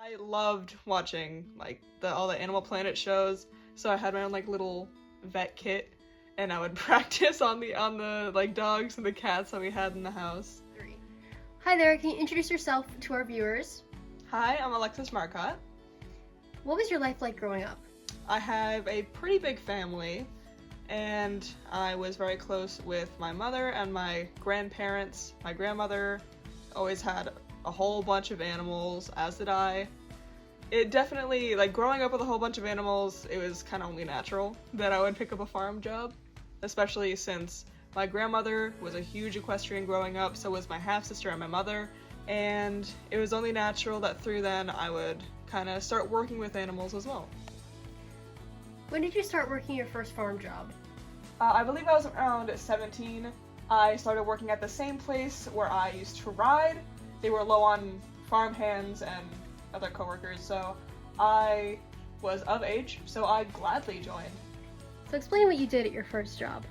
I loved watching all the Animal Planet shows, so I had my own little vet kit, and I would practice on the dogs and the cats that we had in the house. Hi there, can you introduce yourself to our viewers? Hi, I'm Alexis Marcotte. What was your life like growing up? I have a pretty big family, and I was very close with my mother and my grandparents. My grandmother always had a whole bunch of animals, as did I. It definitely, growing up with a whole bunch of animals, it was kind of only natural that I would pick up a farm job, especially since my grandmother was a huge equestrian growing up, so was my half-sister and my mother, and it was only natural that through then I would kind of start working with animals as well. When did you start working your first farm job? I believe I was around 17. I started working at the same place where I used to ride. They were low on farm hands and other coworkers, so I was of age, so I gladly joined. So explain what you did at your first job.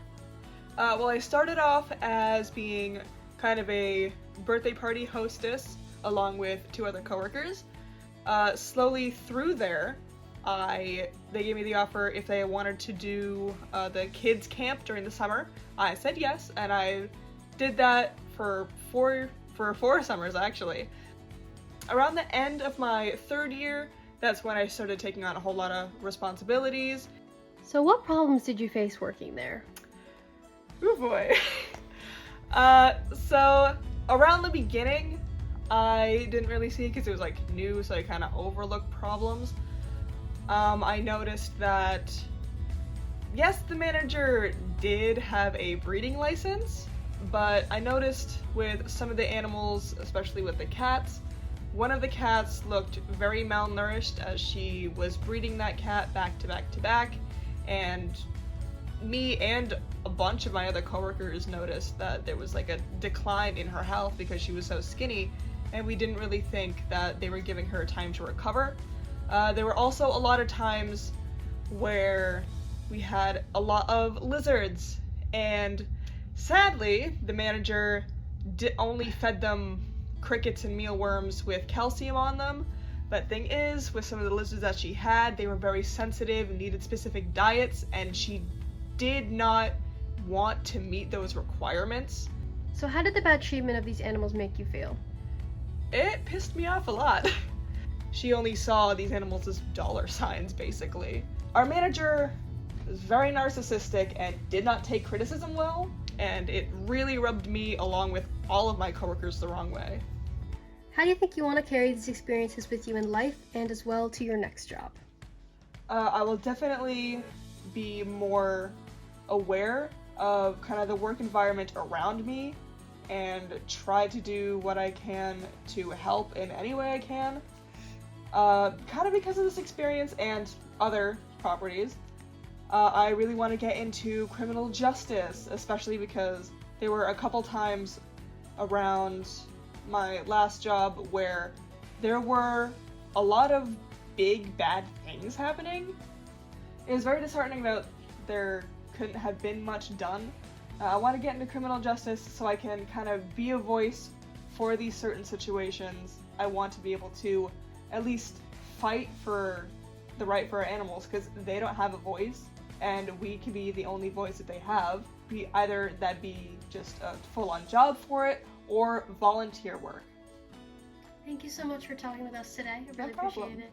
Well, I started off as being kind of a birthday party hostess along with 2 other coworkers. Slowly through there, they gave me the offer if they wanted to do the kids camp during the summer. I said yes, and I did that for four summers actually. Around the end of my 3rd year, that's when I started taking on a whole lot of responsibilities. So what problems did you face working there? Oh boy. So around the beginning, I didn't really see it because it was new, so I kind of overlooked problems. I noticed that, yes, the manager did have a breeding license, but I noticed with some of the animals, especially with the cats, one of the cats looked very malnourished as she was breeding that cat back to back to back, and me and a bunch of my other coworkers noticed that there was a decline in her health because she was so skinny, and we didn't really think that they were giving her time to recover. There were also a lot of times where we had a lot of lizards, and sadly, the manager only fed them crickets and mealworms with calcium on them. But thing is, with some of the lizards that she had, they were very sensitive and needed specific diets, and she did not want to meet those requirements. So how did the bad treatment of these animals make you feel? It pissed me off a lot. She only saw these animals as dollar signs, basically. Our manager was very narcissistic and did not take criticism well, and it really rubbed me along with all of my coworkers the wrong way. How do you think you want to carry these experiences with you in life and as well to your next job? I will definitely be more aware of kind of the work environment around me and try to do what I can to help in any way I can. Kind of because of this experience and other properties, I really want to get into criminal justice, especially because there were a couple times around my last job where there were a lot of big bad things happening. It was very disheartening that there couldn't have been much done. I want to get into criminal justice so I can kind of be a voice for these certain situations. I want to be able to at least fight for the right for our animals, because they don't have a voice, and we can be the only voice that they have. Either that be just a full-on job for it, or volunteer work. Thank you so much for talking with us today. I really No problem. appreciate it.